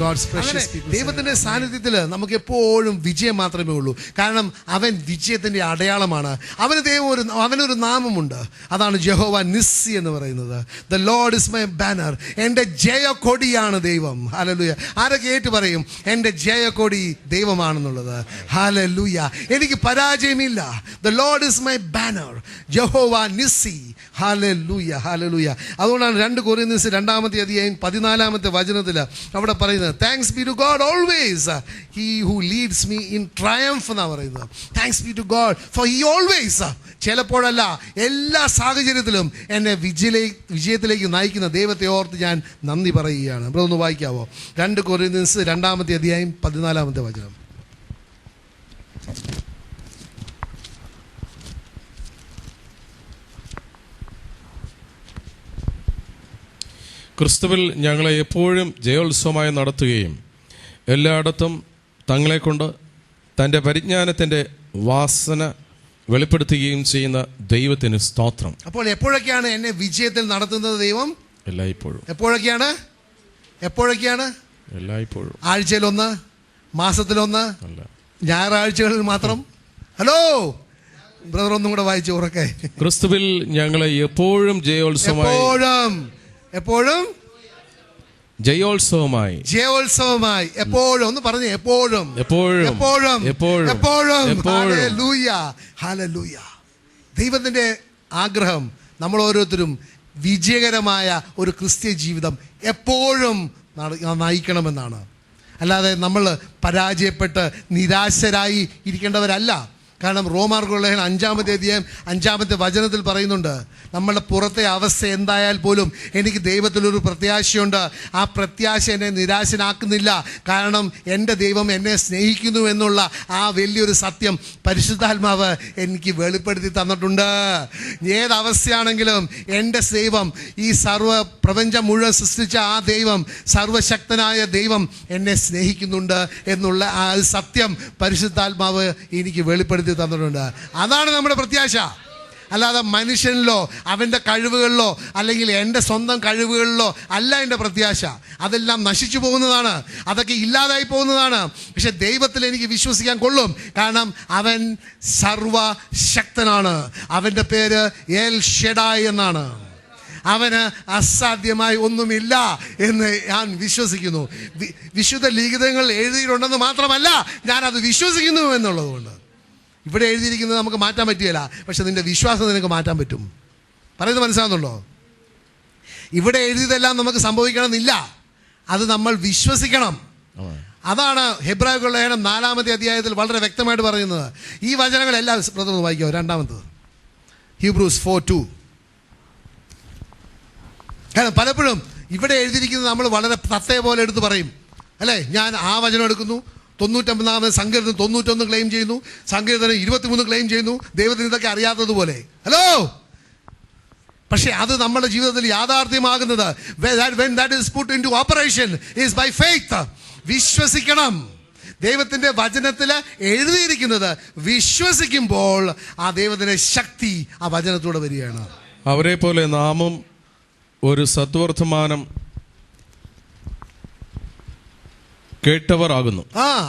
God's precious people. ദൈവത്തിന്റെ സാന്നിധ്യത്തിൽ നമുക്ക് എപ്പോഴും വിജയം മാത്രമേ ഉള്ളൂ. കാരണം അവൻ വിജയത്തിന്റെ അടയാളമാണ്. അവനൊരു നാമമുണ്ട്. അതാണ് യഹോവ നിസ്സി എന്ന് പറയുന്നത്. The Lord is my banner. എൻ്റെ ജയക്കൊടിയാണ് ദൈവം. ഹല്ലേലൂയ. ആരൊക്കെ ഏറ്റു പറയും എൻ്റെ ജയക്കൊടി ദൈവമാണെന്നുള്ളത്? ഹല്ലേലൂയ. എനിക്ക് പരാജയമില്ല. The Lord is my banner. യഹോവ നിസ്സി. Hallelujah, hallelujah. അതുകൊണ്ടാണ് 2 കൊരിന്ത്യർ 2-ാമത്തെ അധ്യായം 14-ാമത്തെ വചനത്തിൽ അവിടെ പറയുന്നത്, thanks be to God always he who leads me in triumph എന്നാണ് പറയുന്നത്. Thanks be to God for he always, ചിലപ്പോഴല്ല എല്ലാ സാഹചര്യത്തിലും എന്നെ വിജയത്തിലേക്ക് നയിക്കുന്ന ദൈവത്തെ ഓർത്ത് ഞാൻ നന്ദി പറയുകയാണ്. ഇവിടെ ഒന്ന് വായിക്കാവോ? 2 കൊരിന്ത്യർ 2-ാമത്തെ അധ്യായം 14-ാമത്തെ വചനം. ക്രിസ്തുവിൽ ഞങ്ങളെ എപ്പോഴും ജയോത്സവമായി നടത്തുകയും എല്ലായിടത്തും തങ്ങളെക്കൊണ്ട് തൻ്റെ പരിജ്ഞാനത്തിൻ്റെ വാസന വെളിപ്പെടുത്തുകയും ചെയ്യുന്ന ദൈവത്തിന് സ്തോത്രം. അപ്പോൾ എപ്പോഴൊക്കെയാണ് എന്നെ വിജയത്തിൽ നടത്തുന്നത് ദൈവം? എല്ലായ്പ്പോഴും. എപ്പോഴൊക്കെയാണ്? എല്ലായ്പ്പോഴും. ആഴ്ചയിലൊന്ന്, മാസത്തിലൊന്ന്, ഞായറാഴ്ചകളിൽ മാത്രം? ഹലോ ബ്രദർ, ഒന്നും കൂടെ വായിച്ചു ഉറക്കെ. ക്രിസ്തുവിൽ ഞങ്ങളെ എപ്പോഴും ജയോത്സവമായി എപ്പോഴും ഒന്ന് പറഞ്ഞു. എപ്പോഴും. Hallelujah, hallelujah. ദൈവത്തിന്റെ ആഗ്രഹം നമ്മൾ ഓരോരുത്തരും വിജയകരമായ ഒരു ക്രിസ്ത്യ ജീവിതം എപ്പോഴും നയിക്കണമെന്നാണ്. അല്ലാതെ നമ്മൾ പരാജയപ്പെട്ട് നിരാശരായി ഇരിക്കേണ്ടവരല്ല. കാരണം റോമാർക്കുള്ള 5-ാമത്തെ അധ്യായം 5-ാമത്തെ വചനത്തിൽ പറയുന്നുണ്ട്, നമ്മളുടെ പുറത്തെ അവസ്ഥ എന്തായാൽ പോലും എനിക്ക് ദൈവത്തിലൊരു പ്രത്യാശയുണ്ട്. ആ പ്രത്യാശ എന്നെ നിരാശനാക്കുന്നില്ല. കാരണം എൻ്റെ ദൈവം എന്നെ സ്നേഹിക്കുന്നു എന്നുള്ള ആ വലിയൊരു സത്യം പരിശുദ്ധാത്മാവ് എനിക്ക് വെളിപ്പെടുത്തി തന്നിട്ടുണ്ട്. ഏതവസ്ഥയാണെങ്കിലും എൻ്റെ ദൈവം, ഈ പ്രപഞ്ചം മുഴുവൻ സൃഷ്ടിച്ച ആ ദൈവം, സർവശക്തനായ ദൈവം എന്നെ സ്നേഹിക്കുന്നുണ്ട് എന്നുള്ള ആ സത്യം പരിശുദ്ധാത്മാവ് എനിക്ക് വെളിപ്പെടുത്തി തന്നിട്ടുണ്ട്. അതാണ് നമ്മുടെ പ്രത്യാശ. അല്ലാതെ മനുഷ്യനിലോ അവൻ്റെ കഴിവുകളിലോ അല്ലെങ്കിൽ എൻ്റെ സ്വന്തം കഴിവുകളിലോ അല്ല എൻ്റെ പ്രത്യാശ. അതെല്ലാം നശിച്ചു പോകുന്നതാണ്, അതൊക്കെ ഇല്ലാതായി പോകുന്നതാണ്. പക്ഷെ ദൈവത്തിൽ എനിക്ക് വിശ്വസിക്കാൻ കൊള്ളും. കാരണം അവൻ സർവശക്തനാണ്. അവൻ്റെ പേര് എൽ ഷെഡായ് എന്നാണ്. അവന് അസാധ്യമായി ഒന്നുമില്ല എന്ന് ഞാൻ വിശ്വസിക്കുന്നു. വിശുദ്ധ ലിഖിതങ്ങൾ എഴുതിയിട്ടുണ്ടെന്ന് മാത്രമല്ല, ഞാനത് വിശ്വസിക്കുന്നു എന്നുള്ളതുകൊണ്ട്. ഇവിടെ എഴുതിയിരിക്കുന്നത് നമുക്ക് മാറ്റാൻ പറ്റുകയില്ല, പക്ഷെ നിന്റെ വിശ്വാസം നിനക്ക് മാറ്റാൻ പറ്റും. പറയുന്നത് മനസ്സിലാകുന്നുണ്ടോ? ഇവിടെ എഴുതിയതെല്ലാം നമുക്ക് സംഭവിക്കണമെന്നില്ല, അത് നമ്മൾ വിശ്വസിക്കണം. അതാണ് ഹെബ്രായർക്കുള്ള ലേഖനം 4-ാമത്തെ അധ്യായത്തിൽ വളരെ വ്യക്തമായിട്ട് പറയുന്നത്. ഈ വചനങ്ങളെല്ലാം പ്രഥമ വായിക്കാമോ? 2-ാമത്തത് ഹീബ്രൂസ് 4:2. കാരണം പലപ്പോഴും ഇവിടെ എഴുതിയിരിക്കുന്നത് നമ്മൾ വളരെ തത്തയെ പോലെ എടുത്ത് പറയും, അല്ലേ? ഞാൻ ആ വചനം എടുക്കുന്നു, 99-ാമത് സങ്കീർത്തനം 91 ക്ലെയിം ചെയ്യുന്നു, സങ്കീർത്തനം 23 ക്ലെയിം ചെയ്യുന്നു, ദൈവത്തിന് ഇതൊക്കെ അറിയാത്തതുപോലെ. ഹലോ, പക്ഷെ അത് നമ്മുടെ ജീവിതത്തിൽ യാഥാർത്ഥ്യമാകുന്നത് when that is put into operation is by faith. വിശ്വസിക്കണം. ദൈവത്തിന്റെ വചനത്തിൽ എഴുതിയിരിക്കുന്നത് വിശ്വസിക്കുമ്പോൾ ആ ദൈവത്തിന്റെ ശക്തി ആ വചനത്തോടെ വരികയാണ്. അവരെ പോലെ നാമും ഒരു സദ്വർത്തമാനം കേട്ടവരാകുന്നു.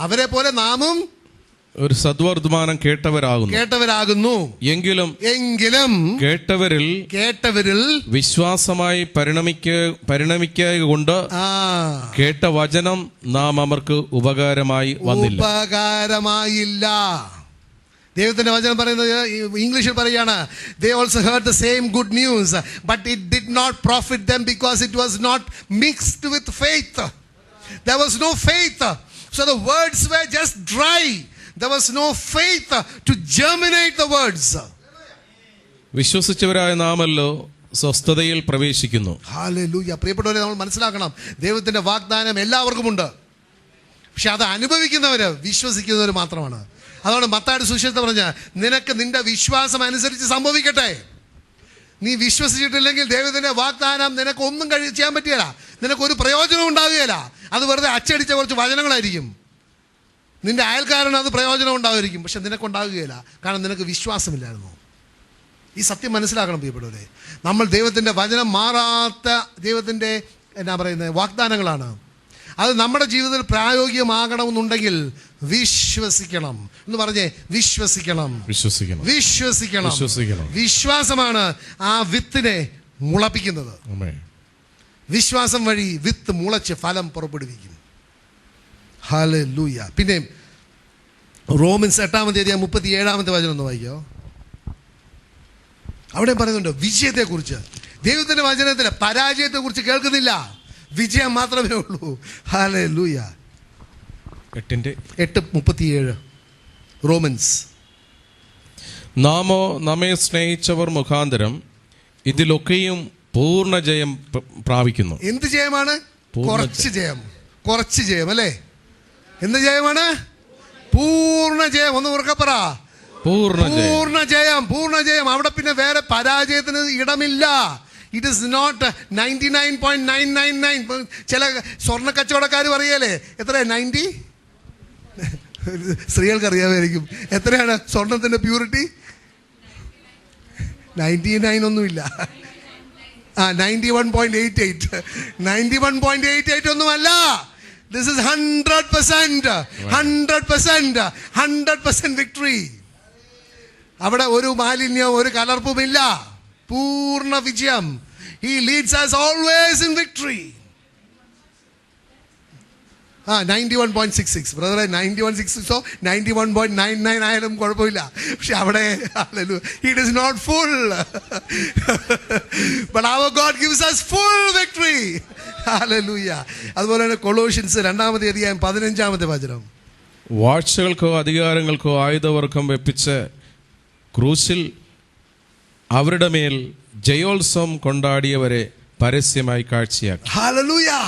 അവരെ പോലെ നാമും ഒരു സദ്വർത്തമാനം കേട്ടവരാകുന്നു. എങ്കിലും കേട്ടവരിൽ വിശ്വാസമായി പരിണമിക്കൊണ്ട് കേട്ട വചനം നാം അവർക്ക് ഉപകാരമായില്ല. ദൈവത്തിന്റെ വചനം പറയുന്നത് ഇംഗ്ലീഷിൽ പറയാണ്, they also heard the same good news but it did not profit them because it was not mixed with faith. There was no faith, so the words were just dry. There was no faith to germinate the words. വിശ്വസിച്ചവരായ നാമല്ലോ സ്വസ്ഥതയിൽ പ്രവേശിക്കുന്നു. Hallelujah. പ്രിയപ്പെട്ടവരെ, നമ്മൾ മനസ്സിലാക്കണം, ദൈവത്തിന്റെ വാഗ്ദാനം എല്ലാവർക്കുമുണ്ട്. പക്ഷെ അത് അനുഭവിക്കുന്നവര്, വിശ്വസിക്കുന്നവർ മാത്രമാണ്. അതുകൊണ്ട് മത്തായിയുടെ സുവിശേഷത്തിൽ പറഞ്ഞ, നിനക്ക് നിന്റെ വിശ്വാസം അനുസരിച്ച് സംഭവിക്കട്ടെ. നീ വിശ്വസിച്ചിട്ടില്ലെങ്കിൽ ദൈവത്തിന്റെ വാഗ്ദാനം നിനക്ക് ഒന്നും ചെയ്യാൻ പറ്റുകയില്ല, നിനക്കൊരു പ്രയോജനം ഉണ്ടാവുകയില്ല. അത് വെറുതെ അച്ചടിച്ച കുറച്ച് വചനങ്ങളായിരിക്കും. നിന്റെ അയൽക്കാരന് അത് പ്രയോജനം ഉണ്ടാവുമായിരിക്കും, പക്ഷെ നിനക്കുണ്ടാവുകയില്ല. കാരണം നിനക്ക് വിശ്വാസമില്ലായിരുന്നു. ഈ സത്യം മനസ്സിലാക്കണം പ്രിയപ്പെട്ടവരെ. നമ്മൾ ദൈവത്തിൻ്റെ വചനം മാറാത്ത ദൈവത്തിൻ്റെ വാഗ്ദാനങ്ങളാണ്. അത് നമ്മുടെ ജീവിതത്തിൽ പ്രായോഗികമാകണമെന്നുണ്ടെങ്കിൽ വിശ്വസിക്കണം എന്ന് പറഞ്ഞേ, വിശ്വസിക്കണം. വിശ്വസിക്കണം. വിശ്വസിക്കണം. വിശ്വസിക്കണം. വിശ്വാസമാണ് ആ വിത്തിനെ മുളപ്പിക്കുന്നത്. വിശ്വാസം വഴി വിത്ത് മുളച്ച് ഫലം പുറപ്പെടുവിക്കും. ഹല്ലേലൂയ. പിന്നെ റോമൻസ് 8-37 വചനം ഒന്ന് വായിക്കോ. അവിടെ പറയുന്നുണ്ട് വിജയത്തെക്കുറിച്ച്. ദൈവത്തിന്റെ വചനത്തിൽ പരാജയത്തെക്കുറിച്ച് കേൾക്കുന്നില്ല, വിജയം മാത്രമേ ഉള്ളൂ. ഹല്ലേലൂയ. 8:37 റോമൻസ്. നാമോ നമ്മെ സ്നേഹിച്ചവർ മുഖാന്തരം ഇതിലൊക്കെയും പൂർണ്ണ ജയം പ്രാപിക്കുന്നു. എന്ത് ജയമാണ്? കുറച്ച് ജയം. കുറച്ച് ജയം അല്ലേ? എന്ത് ജയമാണ്? പൂർണ്ണ ജയം. ഒന്ന് ഉറക്കപ്പറ, പൂർണ്ണ ജയം. പൂർണ്ണ ജയം. അവിടെ പിന്നെ വേറെ പരാജയത്തിന് ഇടമില്ല. It is not 99.999. ചില സ്വർണ്ണ കച്ചവടക്കാർ പറയല്ലേ, എത്രയാ 90? സ്ത്രീകൾക്ക് അറിയാമായിരിക്കും എത്രയാണ് സ്വർണത്തിന്റെ പ്യൂരിറ്റി. 99 ഒന്നുമില്ല. 91.88. 91.88 ഒന്നുമല്ല. This is 100%. 100% victory. അവിടെ ഒരു മാലിന്യം, ഒരു കലർപ്പുമില്ല. പൂർണ്ണ വിജയം. He leads us always in victory. 91.66 ബ്രദറെ, 91.66 91.99 ആയാലും കുഴപ്പമില്ല. പക്ഷെ അവിടെ it is not full. But our God gives us full victory. Hallelujah. അതുപോലെ തന്നെ കൊളോഷ്യൻസ് 2-15 വചനം. വാഴ്ചകൾക്കോ അധികാരങ്ങൾക്കോ ആയുധവർക്കം വെപ്പിച്ച് ക്രൂശിൽ അവരുടെ മേൽ ജയോത്സവം കൊണ്ടാടിയവരെ പരസ്യമായി കാഴ്ചയാക്കി. Hallelujah.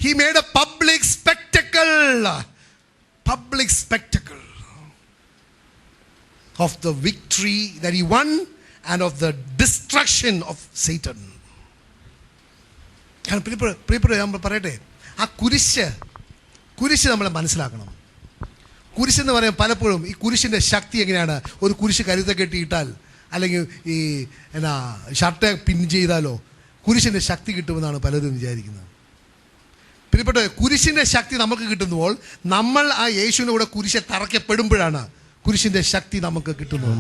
He made a public spectacle of the victory that he won and of the destruction of Satan. ഞാൻ പറയട്ടെ, ആ കുരിശ് നമ്മൾ മനസ്സിലാക്കണം. കുരിശെന്ന് പറയാൻ പലപ്പോഴും ഈ കുരിശിൻ്റെ ശക്തി എങ്ങനെയാണ്? ഒരു കുരിശ് കരുത്തെ കെട്ടിയിട്ടാൽ അല്ലെങ്കിൽ ഈ ഷർട്ട് പിൻ ചെയ്താലോ കുരിശിൻ്റെ ശക്തി കിട്ടുമെന്നാണ് പലരും വിചാരിക്കുന്നത്. പ്രിയപ്പെട്ട, കുരിശിൻ്റെ ശക്തി നമുക്ക് കിട്ടുമ്പോൾ നമ്മൾ ആ യേശുവിൻ്റെ കൂടെ കുരിശെ തറയ്ക്കപ്പെടുമ്പോഴാണ് കുരിശിൻ്റെ ശക്തി നമുക്ക് കിട്ടുന്നത്.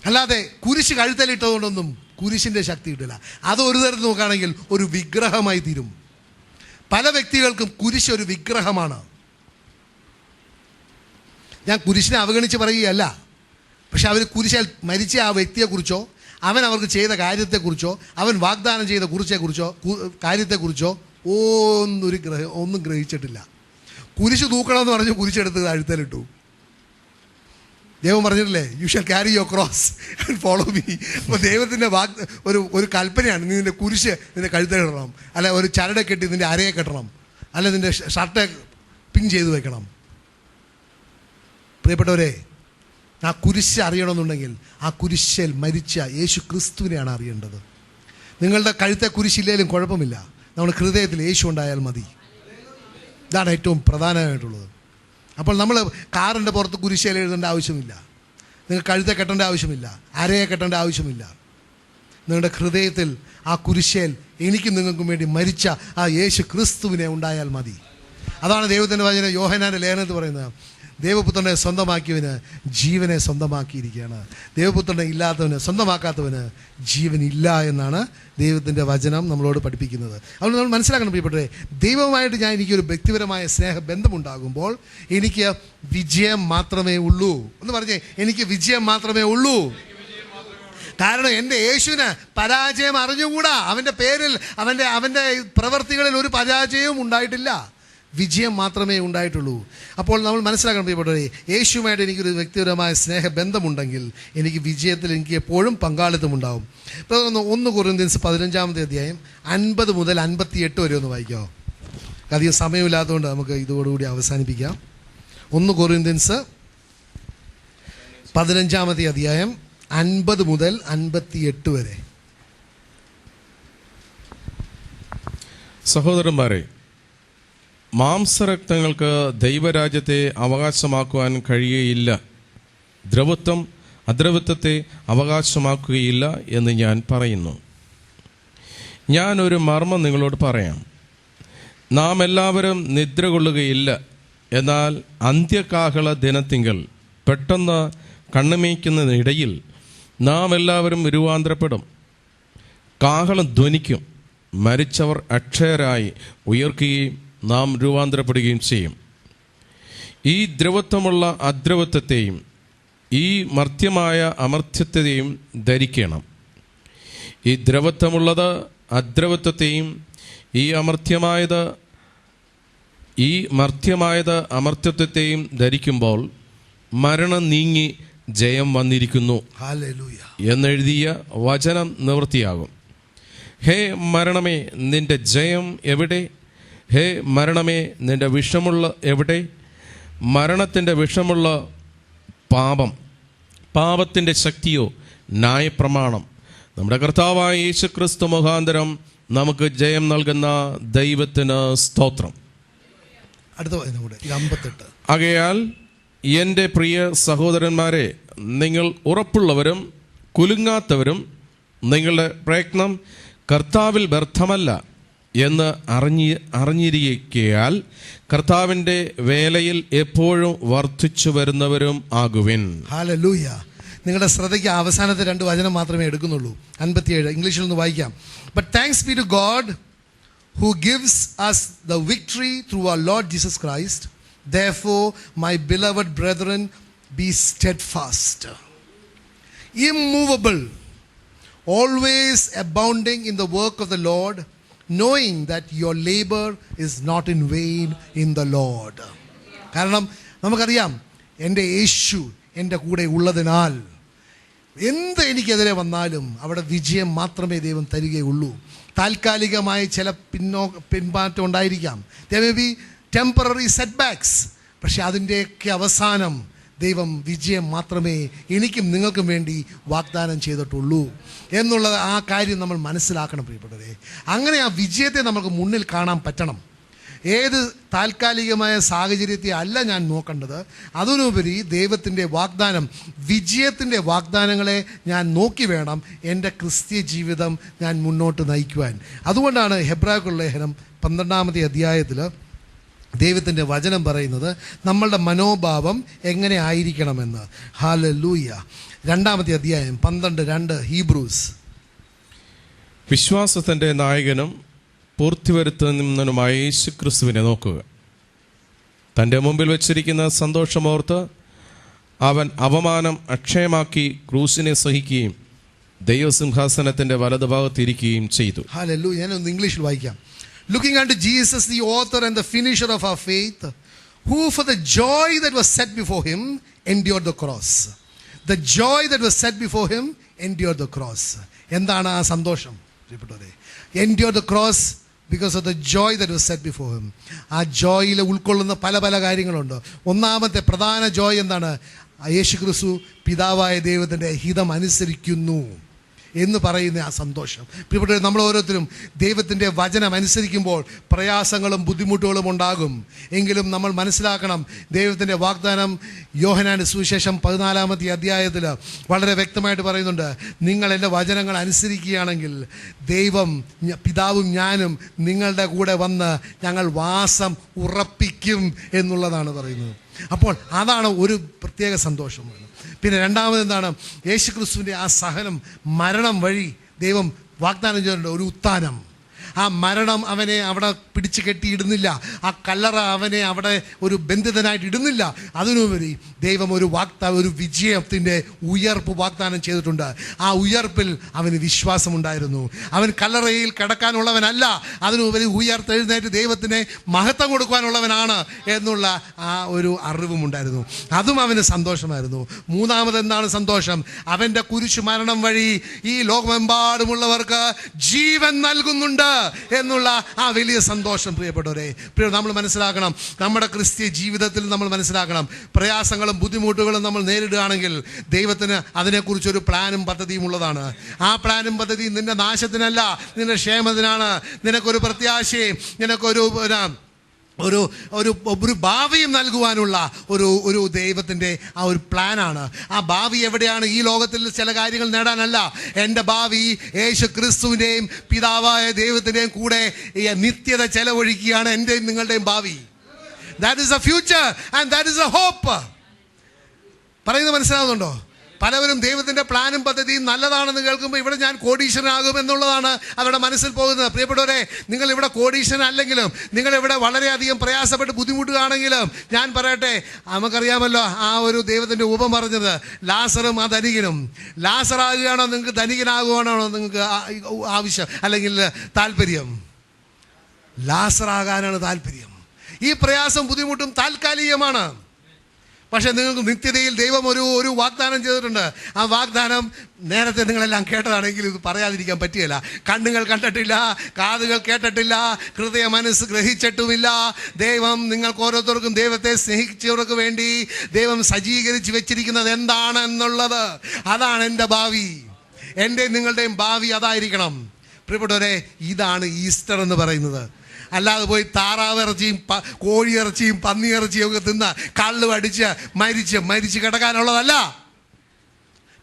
അല്ലാതെ കുരിശ് കഴുത്തലിട്ടതുകൊണ്ടൊന്നും കുരിശിൻ്റെ ശക്തി കിട്ടില്ല. അത് ഒരു തരത്തിൽ നോക്കുകയാണെങ്കിൽ ഒരു വിഗ്രഹമായി തീരും. പല വ്യക്തികൾക്കും കുരിശ് ഒരു വിഗ്രഹമാണ്. ഞാൻ കുരിശിനെ അവഗണിച്ച് പറയുകയല്ല, പക്ഷെ അവർ കുരിശാൽ മരിച്ച ആ വ്യക്തിയെക്കുറിച്ചോ അവൻ അവർക്ക് ചെയ്ത കാര്യത്തെക്കുറിച്ചോ അവൻ വാഗ്ദാനം ചെയ്ത കാര്യത്തെക്കുറിച്ചോ ഒന്നും ഗ്രഹിച്ചിട്ടില്ല. കുരിശ് തൂക്കണമെന്ന് പറഞ്ഞ് കുരിശെടുത്ത് അഴുത്തലിട്ടു. ദൈവം പറഞ്ഞിട്ടില്ലേ, you shall carry your cross and follow me. അപ്പോൾ ദൈവത്തിൻ്റെ ഒരു കൽപ്പനയാണ്, നീ നിൻ്റെ കുരിശ് നിൻ്റെ കഴുത്തിലിടണം, അല്ലെ ഒരു ചരട് കെട്ടി നിൻ്റെ അരയെ കെട്ടണം, അല്ലെ നിൻ്റെ ഷർട്ട് പിൻ ചെയ്ത് വെക്കണം. പ്രിയപ്പെട്ടവരെ, ആ കുരിശ് അറിയണമെന്നുണ്ടെങ്കിൽ ആ കുരിശിൽ മരിച്ച യേശു ക്രിസ്തുവിനെയാണ് അറിയേണ്ടത്. നിങ്ങളുടെ കഴുത്തെ കുരിശില്ലേലും കുഴപ്പമില്ല, നമ്മുടെ ഹൃദയത്തിൽ യേശു ഉണ്ടായാൽ മതി. ഇതാണ് ഏറ്റവും പ്രധാനമായിട്ടുള്ളത്. അപ്പോൾ നമ്മൾ കാറിൻ്റെ പുറത്ത് കുരിശിൽ എഴുതേണ്ട ആവശ്യമില്ല, നിങ്ങൾ കഴുത്തെ കെട്ടേണ്ട ആവശ്യമില്ല, അരയെ കെട്ടേണ്ട ആവശ്യമില്ല. നിങ്ങളുടെ ഹൃദയത്തിൽ ആ കുരിശേൽ എനിക്കും നിങ്ങൾക്കും വേണ്ടി മരിച്ച ആ യേശു ക്രിസ്തുവിനെ ഉണ്ടായാൽ മതി. അതാണ് ദൈവത്തിൻ്റെ വചനം യോഹന്നാൻ്റെ ലേഖനത്തിൽ പറയുന്നത്. ദൈവപുത്രനെ സ്വന്തമാക്കിയവന് ജീവനെ സ്വന്തമാക്കിയിരിക്കുകയാണ്. ദൈവപുത്രനെ ഇല്ലാത്തവന്, സ്വന്തമാക്കാത്തവന് ജീവനില്ല എന്നാണ് ദൈവത്തിൻ്റെ വചനം നമ്മളോട് പഠിപ്പിക്കുന്നത്. അതുകൊണ്ട് നമ്മൾ മനസ്സിലാക്കണം പ്രിയപ്പെട്ടവരെ, ദൈവവുമായിട്ട് എനിക്കൊരു വ്യക്തിപരമായ സ്നേഹബന്ധമുണ്ടാകുമ്പോൾ എനിക്ക് വിജയം മാത്രമേ ഉള്ളൂ. എന്ന് പറഞ്ഞേ, എനിക്ക് വിജയം മാത്രമേ ഉള്ളൂ. കാരണം എൻ്റെ യേശുവിന് പരാജയം അറിഞ്ഞുകൂടാ. അവൻ്റെ പേരിൽ, അവൻ്റെ പ്രവൃത്തികളിൽ ഒരു പരാജയവും ഉണ്ടായിട്ടില്ല, വിജയം മാത്രമേ ഉണ്ടായിട്ടുള്ളൂ. അപ്പോൾ നമ്മൾ മനസ്സിലാക്കണം പ്രിയപ്പെട്ടവരെ, യേശുവുമായിട്ട് എനിക്കൊരു വ്യക്തിപരമായ സ്നേഹബന്ധമുണ്ടെങ്കിൽ എനിക്ക് വിജയത്തിൽ എനിക്ക് എപ്പോഴും പങ്കാളിത്തമുണ്ടാവും. ഇപ്പോൾ 1 കൊരിന്ത്യൻസ് 15 50 മുതൽ 58 വരെ ഒന്ന് വായിക്കാമോ? അധികം സമയമില്ലാത്തതുകൊണ്ട് നമുക്ക് ഇതോടുകൂടി അവസാനിപ്പിക്കാം. 1 കൊരിന്ത്യൻസ് 15 50 മുതൽ 58 വരെ. സഹോദരന്മാരെ, മാംസരക്തങ്ങൾക്ക് ദൈവരാജ്യത്തെ അവകാശമാക്കുവാൻ കഴിയുകയില്ല, ദ്രവത്വം അദ്രവത്വത്തെ അവകാശമാക്കുകയില്ല എന്ന് ഞാൻ പറയുന്നു. ഞാനൊരു മർമ്മം നിങ്ങളോട് പറയാം. നാം എല്ലാവരും നിദ്ര കൊള്ളുകയില്ല. എന്നാൽ അന്ത്യകാഹള ദിനത്തിങ്കൽ പെട്ടെന്ന് കണ്ണുമീക്കുന്നതിനിടയിൽ നാം എല്ലാവരും രൂപാന്തരപ്പെടും. കാഹളം ധ്വനിക്കും, മരിച്ചവർ അക്ഷയരായി ഉയർക്കുകയും നാം രൂപാന്തരപ്പെടുകയും ചെയ്യും. ഈ ദ്രവത്വമുള്ള അദ്രവത്വത്തെയും ഈ മർത്യമായ അമർത്യത്വത്തെയും ധരിക്കണം. ഈ ദ്രവത്വമുള്ളത് അദ്രവത്വത്തെയും ഈ മർത്യമായത് അമർത്യത്വത്തെയും ധരിക്കുമ്പോൾ മരണം നീങ്ങി ജയം വന്നിരിക്കുന്നു എന്നെഴുതിയ വചനം നിവൃത്തിയാകും. ഹേ മരണമേ, നിന്റെ ജയം എവിടെ? ഹേ മരണമേ, നിന്റെ വിഷമുള്ള എവിടെ? മരണത്തിൻ്റെ വിഷമുള്ള പാപം, പാപത്തിൻ്റെ ശക്തിയോ ന്യായപ്രമാണം. നമ്മുടെ കർത്താവായ യേശുക്രിസ്തു മുഖാന്തരം നമുക്ക് ജയം നൽകുന്ന ദൈവത്തിന് സ്തോത്രം. ആകയാൽ എൻ്റെ പ്രിയ സഹോദരന്മാരെ, നിങ്ങൾ ഉറപ്പുള്ളവരും കുലുങ്ങാത്തവരും നിങ്ങളുടെ പ്രയത്നം കർത്താവിൽ വ്യർത്ഥമല്ല എന്ന് അറിഞ്ഞിരിക്കയാൽ കർത്താവിൻ്റെ വേലയിൽ എപ്പോഴും വർദ്ധിച്ചു വരുന്നവരും ആകുവിൻ. ഹല്ലേലൂയ. നിങ്ങളുടെ ശ്രദ്ധയ്ക്ക് അവസാനത്തെ 2 വചനം മാത്രമേ എടുക്കുന്നുള്ളൂ. 57 ഇംഗ്ലീഷിൽ ഒന്ന് വായിക്കാം. But thanks be to God who gives us the victory through our Lord Jesus Christ. Therefore, my beloved brethren, be steadfast, immovable, always abounding in the work of the Lord, knowing that your labor is not in vain in the Lord. കാരണം നമുക്കറിയാം, എൻ്റെ യേശു എൻ്റെ കൂടെ ഉള്ളതിനാൽ എന്ത് എനിക്കെതിരെ വന്നാലും അവിടെ വിജയം മാത്രമേ ദൈവം തരികയുള്ളൂ. താൽക്കാലികമായ ചില പിന്മാറ്റം ഉണ്ടായിരിക്കാം. there may be temporary setbacks. പക്ഷെ അതിൻ്റെയൊക്കെ അവസാനം ദൈവം വിജയം മാത്രമേ എനിക്കും നിങ്ങൾക്കും വേണ്ടി വാഗ്ദാനം ചെയ്തിട്ടുള്ളൂ എന്നുള്ളത് ആ കാര്യം നമ്മൾ മനസ്സിലാക്കണം പ്രിയപ്പെട്ടവരെ. അങ്ങനെ ആ വിജയത്തെ നമുക്ക് മുന്നിൽ കാണാൻ പറ്റണം. ഏത് താൽക്കാലികമായ സാഹചര്യത്തെ അല്ല ഞാൻ നോക്കേണ്ടത്, അതിനുപരി ദൈവത്തിൻ്റെ വാഗ്ദാനം, വിജയത്തിൻ്റെ വാഗ്ദാനങ്ങളെ ഞാൻ നോക്കി വേണം എൻ്റെ ക്രിസ്തീയ ജീവിതം ഞാൻ മുന്നോട്ട് നയിക്കുവാൻ. അതുകൊണ്ടാണ് ഹെബ്രായർക്കുള്ള ലേഖനം 12-ാമത്തെ അധ്യായത്തിൽ ദൈവത്തിൻ്റെ വചനം പറയുന്നത് നമ്മളുടെ മനോഭാവം എങ്ങനെ ആയിരിക്കണമെന്ന്. ഹല്ലേലൂയ. 2-ാമത്തെ അധ്യായം 12:2 ഹീബ്രൂസ്. വിശ്വാസത്തിൻ്റെ നായകനും പൂർത്തിവരുത്തുന്നതിനുമായ യേശുക്രിസ്തുവിനെ നോക്കുക. തൻ്റെ മുമ്പിൽ വച്ചിരിക്കുന്ന സന്തോഷമോർത്ത് അവൻ അപമാനം അക്ഷയമാക്കി ക്രൂശിനെ സഹിക്കുകയും ദൈവസിംഹാസനത്തിൻ്റെ വലതുഭാഗത്തിരിക്കുകയും ചെയ്തു. ഹല്ലേലൂയ. ഞാനൊന്ന് ഇംഗ്ലീഷിൽ വായിക്കാം. Looking unto Jesus, the author and the finisher of our faith, who for the joy that was set before him endured the cross. The joy that was set before him endured the cross. എന്താണ് ആ സന്തോഷം? Endured the cross because of the joy that was set before him. ആ ജോയിൽ ഉൾക്കൊള്ളുന്ന പല പല കാര്യങ്ങളുണ്ട്. ഒന്നാമത്തെ പ്രധാന ജോയ് എന്താണ്? യേശുക്രിസ്തു പിതാവായ ദൈവത്തിൻ്റെ ഹിതം അനുസരിക്കുന്നു എന്ന് പറയുന്ന ആ സന്തോഷം. പ്രിയപ്പെട്ടവരെ, നമ്മൾ ഓരോരുത്തരും ദൈവത്തിൻ്റെ വചനം അനുസരിക്കുമ്പോൾ പ്രയാസങ്ങളും ബുദ്ധിമുട്ടുകളും ഉണ്ടാകും. എങ്കിലും നമ്മൾ മനസ്സിലാക്കണം, ദൈവത്തിൻ്റെ വാഗ്ദാനം യോഹന്നാന്റെ സുവിശേഷം 14-ാമത്തെ അധ്യായത്തിൽ വളരെ വ്യക്തമായിട്ട് പറയുന്നുണ്ട്. നിങ്ങൾ എൻ്റെ വചനങ്ങൾ അനുസരിക്കുകയാണെങ്കിൽ ദൈവം പിതാവും ഞാനും നിങ്ങളുടെ കൂടെ വന്ന് ഞങ്ങൾ വാസം ഉറപ്പിക്കും എന്നുള്ളതാണ് പറയുന്നത്. അപ്പോൾ അതാണ് ഒരു പ്രത്യേക സന്തോഷം. പിന്നെ രണ്ടാമത് എന്താണ്? യേശുക്രിസ്തുവിൻ്റെ ആ സഹനം, മരണം വഴി ദൈവം വാഗ്ദാനം ചെയ്തിട്ടുണ്ട് ഒരു ഉത്ഥാനം. ആ മരണം അവനെ അവിടെ പിടിച്ചു കെട്ടിയിടുന്നില്ല, ആ കല്ലറ അവനെ അവിടെ ഒരു ബന്ധിതനായിട്ട് ഇടുന്നില്ല. അതിനുപരി ദൈവം ഒരു വിജയത്തിൻ്റെ ഉയർപ്പ് വാഗ്ദാനം ചെയ്തിട്ടുണ്ട്. ആ ഉയർപ്പിൽ അവന് വിശ്വാസമുണ്ടായിരുന്നു. അവൻ കല്ലറയിൽ കിടക്കാനുള്ളവനല്ല, അതിനുപരി ഉയർത്തെഴുന്നേറ്റ് ദൈവത്തിന് മഹത്വം കൊടുക്കാനുള്ളവനാണ് എന്നുള്ള ആ ഒരു അറിവുമുണ്ടായിരുന്നു. അതും അവന് സന്തോഷമായിരുന്നു. മൂന്നാമത് എന്താണ് സന്തോഷം? അവൻ്റെ കുരിശു മരണം വഴി ഈ ലോകമെമ്പാടുമുള്ളവർക്ക് ജീവൻ നൽകുന്നുണ്ട് എന്നുള്ള ആ വലിയ സന്തോഷം. പ്രിയപ്പെട്ടവരെ, നമ്മൾ മനസ്സിലാക്കണം, നമ്മുടെ ക്രിസ്തീയ ജീവിതത്തിൽ നമ്മൾ മനസ്സിലാക്കണം, പ്രയാസങ്ങളും ബുദ്ധിമുട്ടുകളും നമ്മൾ നേരിടുകയാണെങ്കിൽ ദൈവത്തിന് അതിനെക്കുറിച്ചൊരു പ്ലാനും പദ്ധതിയും ഉള്ളതാണ്. ആ പ്ലാനും പദ്ധതിയും നിന്റെ നാശത്തിനല്ല, നിന്റെ ക്ഷേമത്തിനാണ്. നിനക്കൊരു പ്രത്യാശയും നിനക്കൊരു ഒരു ഒരു ഒരു ഭാവിയും നൽകുവാനുള്ള ഒരു ദൈവത്തിൻ്റെ ആ ഒരു പ്ലാനാണ്. ആ ഭാവി എവിടെയാണ്? ഈ ലോകത്തിൽ ചില കാര്യങ്ങൾ നേടാനല്ല. എൻ്റെ ഭാവി യേശു ക്രിസ്തുവിൻ്റെയും പിതാവായ ദൈവത്തിൻ്റെയും കൂടെ നിത്യത ചെലവഴിക്കുകയാണ് എൻ്റെയും നിങ്ങളുടെയും ഭാവി. That is a future and that is a hope. പറയുന്നത് മനസ്സിലാകുന്നുണ്ടോ? പലവരും ദൈവത്തിൻ്റെ പ്ലാനും പദ്ധതിയും നല്ലതാണെന്ന് കേൾക്കുമ്പോൾ ഇവിടെ ഞാൻ കോടീശ്വരനാകും എന്നുള്ളതാണ് അവരുടെ മനസ്സിൽ പോകുന്നത്. പ്രിയപ്പെട്ടവരെ, നിങ്ങളിവിടെ കോടീശ്വരൻ അല്ലെങ്കിലും, നിങ്ങളിവിടെ വളരെയധികം പ്രയാസപ്പെട്ട് ബുദ്ധിമുട്ടുകയാണെങ്കിലും, ഞാൻ പറയട്ടെ, നമുക്കറിയാമല്ലോ ആ ഒരു ദൈവത്തിൻ്റെ ഉപമ പറഞ്ഞത്, ലാസറും ആ ധനികനും. ലാസറാകുകയാണോ നിങ്ങൾക്ക്, ധനികനാകുകയാണോ നിങ്ങൾക്ക് ആവശ്യം അല്ലെങ്കിൽ താല്പര്യം? ലാസറാകാനാണ് താല്പര്യം. ഈ പ്രയാസം ബുദ്ധിമുട്ടും താൽക്കാലികമാണ്. പക്ഷേ നിങ്ങൾക്ക് നിത്യതയിൽ ദൈവം ഒരു വാഗ്ദാനം ചെയ്തിട്ടുണ്ട്. ആ വാഗ്ദാനം നേരത്തെ നിങ്ങളെല്ലാം കേട്ടതാണെങ്കിൽ ഇത് പറയാതിരിക്കാൻ പറ്റുകയില്ല. കണ്ണുകൾ കണ്ടിട്ടില്ല, കാതുകൾ കേട്ടിട്ടില്ല, ഹൃദയ മനസ്സ് ഗ്രഹിച്ചിട്ടുമില്ല. ദൈവം നിങ്ങൾക്ക് ഓരോരുത്തർക്കും, ദൈവത്തെ സ്നേഹിച്ചവർക്ക് വേണ്ടി ദൈവം സജ്ജീകരിച്ച് വെച്ചിരിക്കുന്നത് എന്താണെന്നുള്ളത്. അതാണ് എൻ്റെ ഭാവി. എൻ്റെ നിങ്ങളുടെയും ഭാവി അതായിരിക്കണം. പ്രിയപ്പെട്ടവരെ, ഇതാണ് ഈസ്റ്റർ എന്ന് പറയുന്നത്. അല്ലാതെ പോയി താറാവിറച്ചിയും കോഴിയിറച്ചിയും പന്നിയിറച്ചിയും ഒക്കെ തിന്ന് കള്ളു അടിച്ച് മരിച്ച് കിടക്കാനുള്ളതല്ല.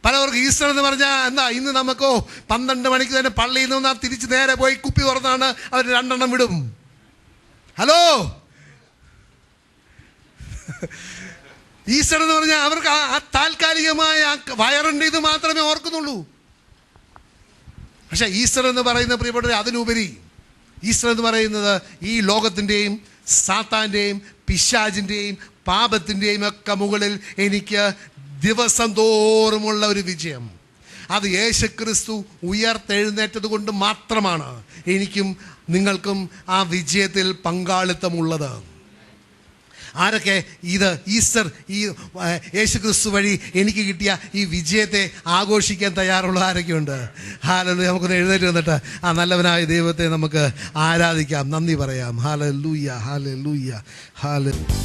പലവർക്ക് ഈസ്റ്റർ എന്ന് പറഞ്ഞാൽ എന്താ, ഇന്ന് നമുക്കോ 12 മണിക്ക് തന്നെ പള്ളിയിൽ നിന്ന് തിരിച്ച് നേരെ പോയി കുപ്പി തുറന്നാണ് അവർ 2 എണ്ണം വിടും. ഹലോ, ഈസ്റ്റർ എന്ന് പറഞ്ഞാൽ അവർക്ക് ആ താൽക്കാലികമായ വയറിൻ്റെ ഇത് മാത്രമേ ഓർക്കുന്നുള്ളൂ. പക്ഷേ ഈസ്റ്റർ എന്ന് പറയുന്ന, പ്രിയപ്പെട്ടവരെ, അതിനുപരി ഈസ്റ്റർ എന്ന് പറയുന്നത് ഈ ലോകത്തിൻ്റെയും സാത്താൻ്റെയും പിശാചിൻ്റെയും പാപത്തിൻ്റെയും ഒക്കെ മുകളിൽ എനിക്ക് ദിവസം തോറുമുള്ള ഒരു വിജയം. അത് യേശുക്രിസ്തു ഉയർത്തെഴുന്നേറ്റത് കൊണ്ട് മാത്രമാണ് എനിക്കും നിങ്ങൾക്കും ആ വിജയത്തിൽ പങ്കാളിത്തമുള്ളത്. ആരൊക്കെ ഇത് ഈസ്റ്റർ, ഈ യേശുക്രിസ്തു വഴി എനിക്ക് കിട്ടിയ ഈ വിജയത്തെ ആഘോഷിക്കാൻ തയ്യാറുള്ള ആരൊക്കെയുണ്ട്? ഹല്ലേലൂയ. നമുക്കൊന്ന് എഴുന്നേറ്റ് വന്നിട്ട് ആ നല്ലവനായ ദൈവത്തെ നമുക്ക് ആരാധിക്കാം, നന്ദി പറയാം. Hallelujah, hallelujah, hallelujah.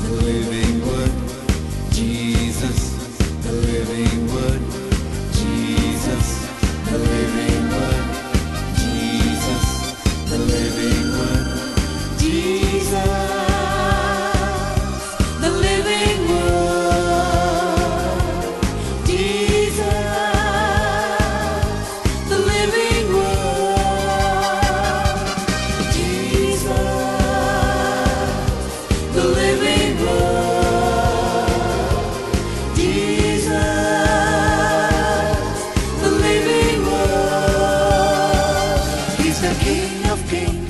the living word. Jesus, the living word. Jesus, the living word. Jesus, the living word. Jesus, the living word. Jesus, the living word. Jesus, the living word. Jesus, the living word. He's the King of kings.